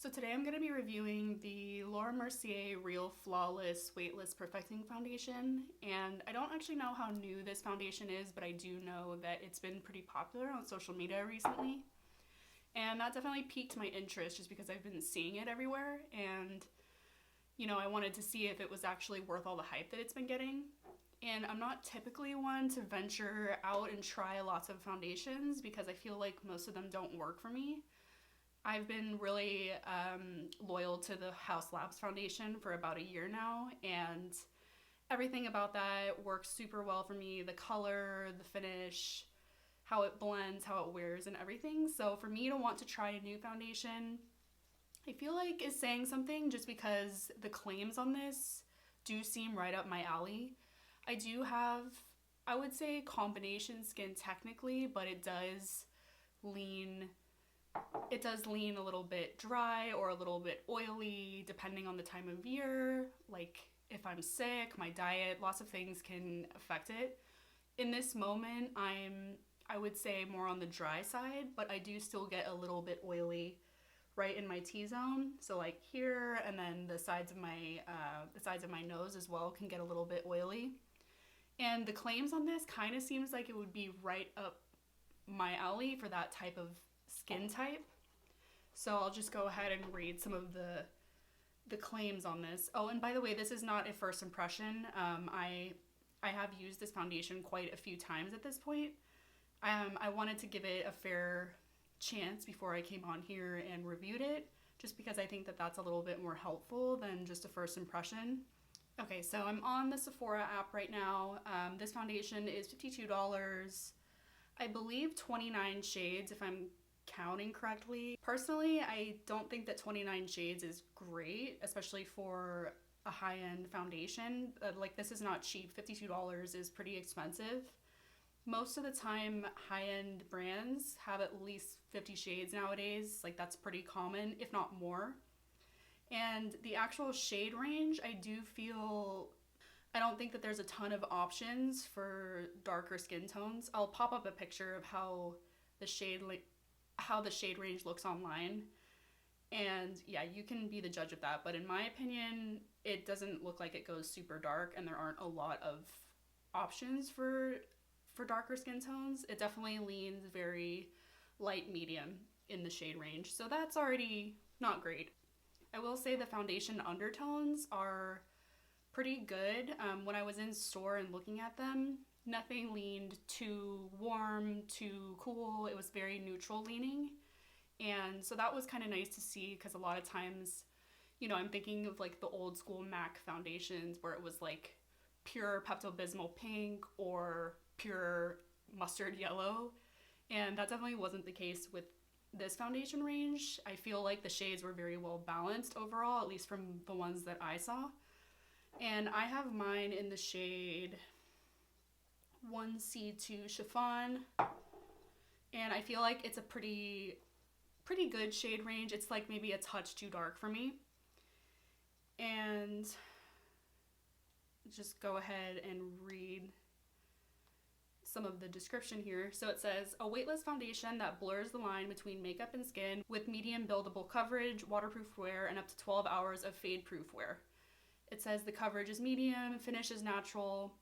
So today I'm going to be reviewing the Mercier Real Flawless Weightless Perfecting Foundation, and I don't actually know how new this foundation is, but I do know that it's been pretty popular on social media recently, and that definitely piqued my interest just because I've been seeing it everywhere, and I wanted to see if it was actually worth all the hype that it's been getting. And I'm not typically one to venture out and try lots of foundations because I feel like most of them don't work for me. I've been really loyal to the House Labs Foundation for about a year now, and everything about that works super well for me. The color, the finish, how it blends, how it wears, and everything. So for me to want to try a new foundation, I feel like is saying something just because the claims on this do seem right up my alley. I do have, I would say, combination skin technically, but lean it does lean a little bit dry or a little bit oily depending on the time of year. Like if I'm sick, my diet, lots of things can affect it. In this moment, I would say more on the dry side, but I do still get a little bit oily right in my T-zone. So like here, and then the sides of my nose as well can get a little bit oily. And the claims on this kind of seems like it would be right up my alley for that type of skin type. So I'll just go ahead and read some of the claims on this. Oh, and by the way, this is not a first impression. I have used this foundation quite a few times at this point. I wanted to give it a fair chance before I came on here and reviewed it, just because I think that that's a little bit more helpful than just a first impression. Okay, so I'm on the Sephora app right now. This foundation is $52. I believe 29 shades if I'm counting correctly. Personally, I don't think that 29 shades is great, especially for a high-end foundation. Like, this is not cheap. $52 is pretty expensive. Most of the time, high-end brands have at least 50 shades nowadays. Like, that's pretty common, if not more. And the actual shade range, I don't think that there's a ton of options for darker skin tones. I'll pop up a picture of how the shade range looks online. And yeah, you can be the judge of that. But in my opinion, it doesn't look like it goes super dark, and there aren't a lot of options for darker skin tones. It definitely leans very light medium in the shade range. So that's already not great. I will say the foundation undertones are pretty good. When I was in store and looking at them, nothing leaned too warm, too cool. It was very neutral leaning. And so that was kind of nice to see, because a lot of times, I'm thinking of like the old school MAC foundations where it was like pure Pepto-Bismol pink or pure mustard yellow. And that definitely wasn't the case with this foundation range. I feel like the shades were very well balanced overall, at least from the ones that I saw. And I have mine in the shade 1C2 Chiffon, and I feel like it's a pretty good shade range. It's like maybe a touch too dark for me. And just go ahead and read some of the description here. So it says, a weightless foundation that blurs the line between makeup and skin with medium buildable coverage, waterproof wear, and up to 12 hours of fade-proof wear. It says the coverage is medium, finish is natural,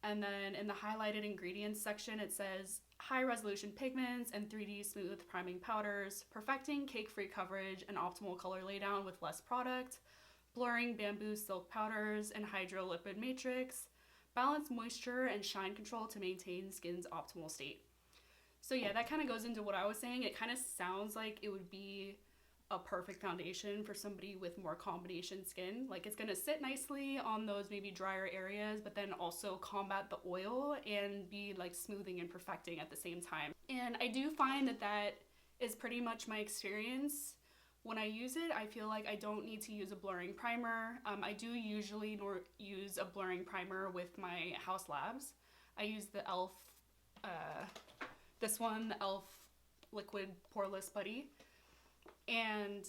and then in the highlighted ingredients section, it says high resolution pigments and 3D smooth priming powders, perfecting cake-free coverage and optimal color laydown with less product, blurring bamboo silk powders and hydrolipid matrix, balance moisture and shine control to maintain skin's optimal state. So yeah, that kind of goes into what I was saying. It kind of sounds like it would be a perfect foundation for somebody with more combination skin. Like, it's going to sit nicely on those maybe drier areas, but then also combat the oil and be like smoothing and perfecting at the same time. And I do find that is pretty much my experience. When I use it, I feel like I don't need to use a blurring primer. I do usually use a blurring primer with my House Labs. I use the e.l.f. This one, the e.l.f. Liquid Poreless Buddy. And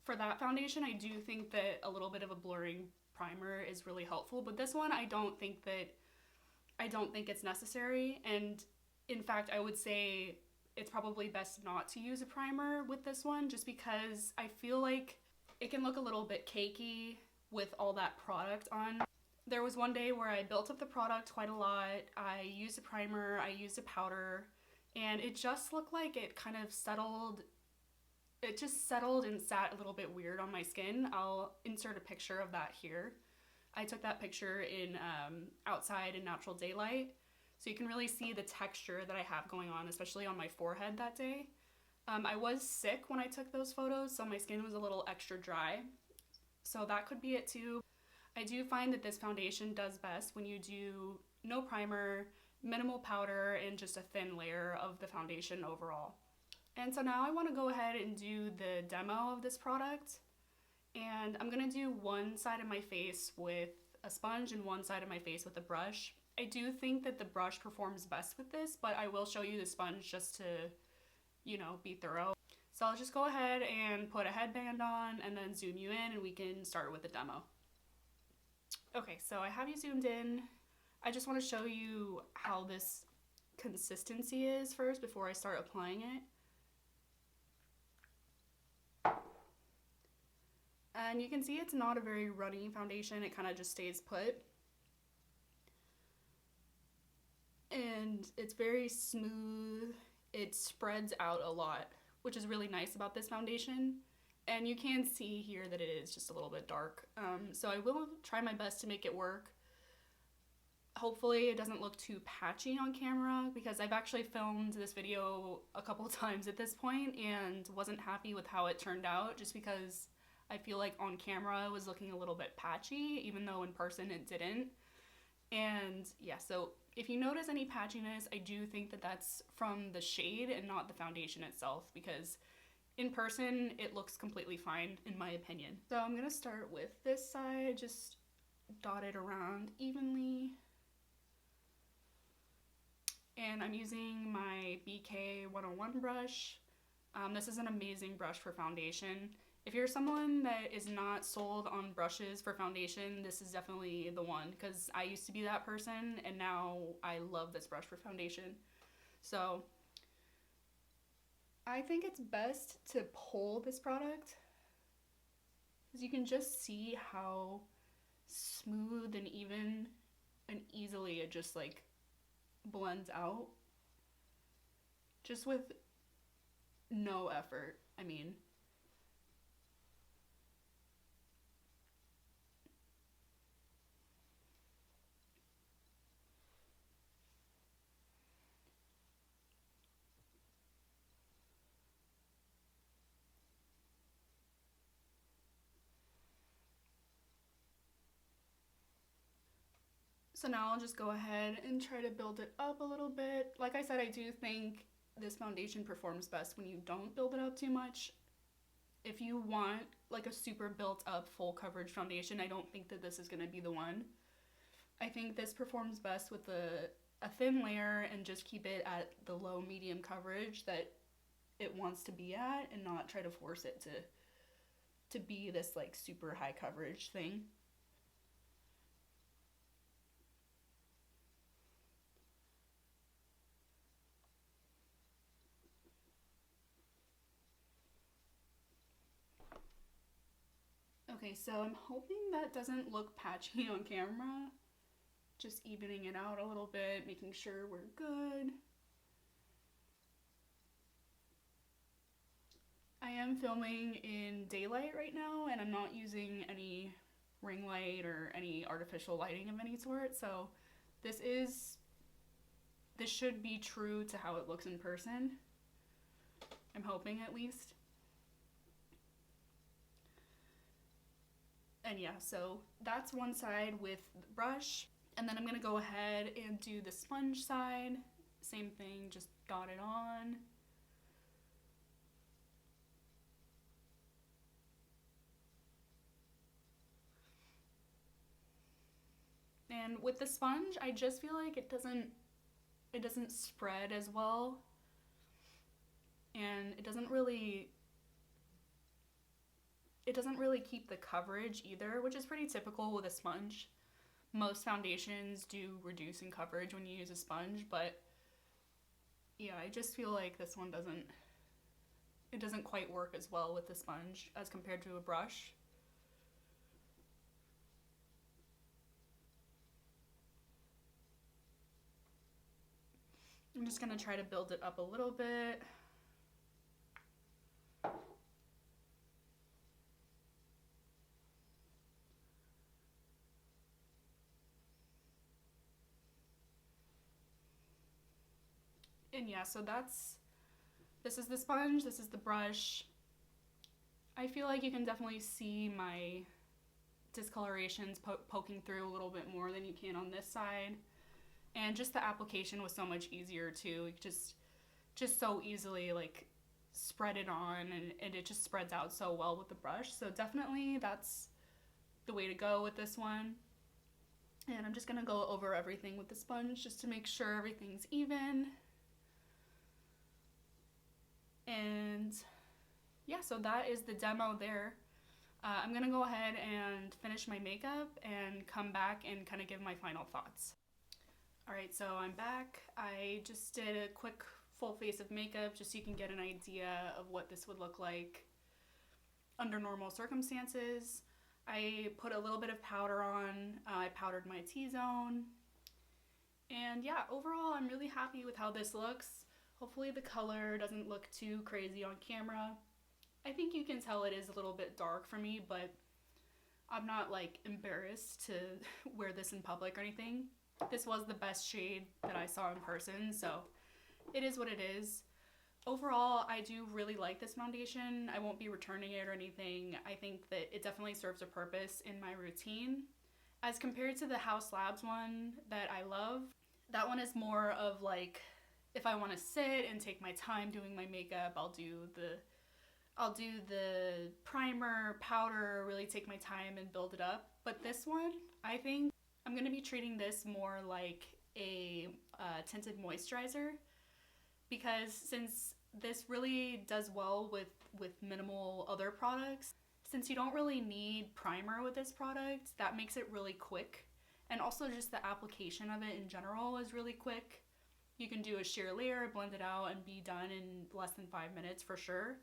for that foundation, I do think that a little bit of a blurring primer is really helpful. But this one, I don't think it's necessary. And in fact, I would say it's probably best not to use a primer with this one, just because I feel like it can look a little bit cakey with all that product on. There was one day where I built up the product quite a lot. I used a primer, I used a powder, and it just looked like it kind of settled. It just settled and sat a little bit weird on my skin. I'll insert a picture of that here. I took that picture in outside in natural daylight, so you can really see the texture that I have going on, especially on my forehead that day. I was sick when I took those photos, so my skin was a little extra dry. So that could be it too. I do find that this foundation does best when you do no primer, minimal powder, and just a thin layer of the foundation overall. And so now I want to go ahead and do the demo of this product. And I'm going to do one side of my face with a sponge and one side of my face with a brush. I do think that the brush performs best with this, but I will show you the sponge just to, you know, be thorough. So I'll just go ahead and put a headband on and then zoom you in and we can start with the demo. Okay, so I have you zoomed in. I just want to show you how this consistency is first before I start applying it. And you can see it's not a very runny foundation, it kind of just stays put. And it's very smooth, it spreads out a lot, which is really nice about this foundation. And you can see here that it is just a little bit dark. So I will try my best to make it work. Hopefully it doesn't look too patchy on camera, because I've actually filmed this video a couple times at this point and wasn't happy with how it turned out, just because I feel like on camera it was looking a little bit patchy, even though in person it didn't. And yeah, so if you notice any patchiness, I do think that that's from the shade and not the foundation itself, because in person it looks completely fine in my opinion. So I'm gonna start with this side, just dot it around evenly. And I'm using my BK 101 brush. This is an amazing brush for foundation. If you're someone that is not sold on brushes for foundation, this is definitely the one, because I used to be that person and now I love this brush for foundation. So I think it's best to pull this product, because you can just see how smooth and even and easily it just like blends out just with no effort. I mean, so now I'll just go ahead and try to build it up a little bit. Like I said, I do think this foundation performs best when you don't build it up too much. If you want like a super built up full coverage foundation, I don't think that this is going to be the one. I think this performs best with a thin layer and just keep it at the low medium coverage that it wants to be at, and not try to force it to be this like super high coverage thing. Okay, so I'm hoping that doesn't look patchy on camera. Just evening it out a little bit, making sure we're good. I am filming in daylight right now, and I'm not using any ring light or any artificial lighting of any sort, so this should be true to how it looks in person. I'm hoping, at least. And yeah, so that's one side with the brush. And then I'm gonna go ahead and do the sponge side. Same thing, just dot it on. And with the sponge, I just feel like it doesn't spread as well. And it doesn't really keep the coverage either, which is pretty typical with a sponge. Most foundations do reduce in coverage when you use a sponge, but Yeah, I just feel like this one it doesn't quite work as well with the sponge as compared to a brush. I'm just gonna try to build it up a little bit. And yeah, so this is the sponge, this is the brush. I feel like you can definitely see my discolorations poking through a little bit more than you can on this side. And just the application was so much easier too. You just so easily like spread it on, and it just spreads out so well with the brush. So definitely that's the way to go with this one. And I'm just gonna go over everything with the sponge just to make sure everything's even. And yeah, so that is the demo there. I'm gonna go ahead and finish my makeup and come back and kind of give my final thoughts. Alright, so I'm back. I just did a quick full face of makeup just so you can get an idea of what this would look like under normal circumstances. I put a little bit of powder on. I powdered my T-zone. And yeah, overall I'm really happy with how this looks. Hopefully the color doesn't look too crazy on camera. I think you can tell it is a little bit dark for me, but I'm not like embarrassed to wear this in public or anything. This was the best shade that I saw in person, so it is what it is. Overall, I do really like this foundation. I won't be returning it or anything. I think that it definitely serves a purpose in my routine. As compared to the House Labs one that I love, that one is more of like, if I want to sit and take my time doing my makeup, I'll do the primer, powder, really take my time and build it up. But this one, I think I'm going to be treating this more like a tinted moisturizer, because since this really does well with minimal other products, since you don't really need primer with this product, that makes it really quick. And also just the application of it in general is really quick. You can do a sheer layer, blend it out, and be done in less than 5 minutes for sure.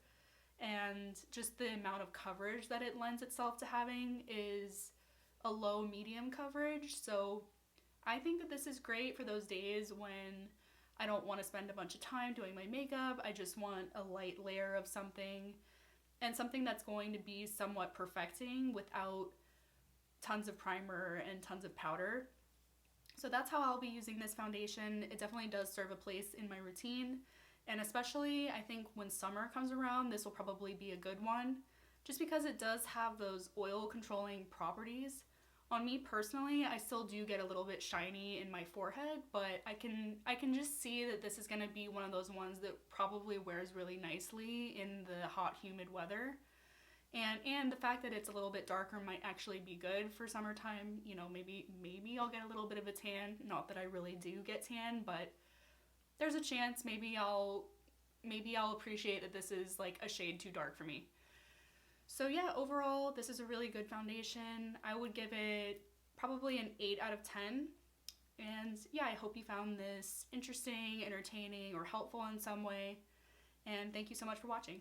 And just the amount of coverage that it lends itself to having is a low medium coverage. So I think that this is great for those days when I don't want to spend a bunch of time doing my makeup. I just want a light layer of something, and something that's going to be somewhat perfecting without tons of primer and tons of powder. So that's how I'll be using this foundation. It definitely does serve a place in my routine. And especially, I think when summer comes around, this will probably be a good one, just because it does have those oil controlling properties. On me personally, I still do get a little bit shiny in my forehead, but I can just see that this is going to be one of those ones that probably wears really nicely in the hot, humid weather. And the fact that it's a little bit darker might actually be good for summertime. You know, maybe I'll get a little bit of a tan. Not that I really do get tan, but there's a chance maybe I'll appreciate that this is like a shade too dark for me. So yeah, overall, this is a really good foundation. I would give it probably an 8 out of 10. And yeah, I hope you found this interesting, entertaining, or helpful in some way. And thank you so much for watching.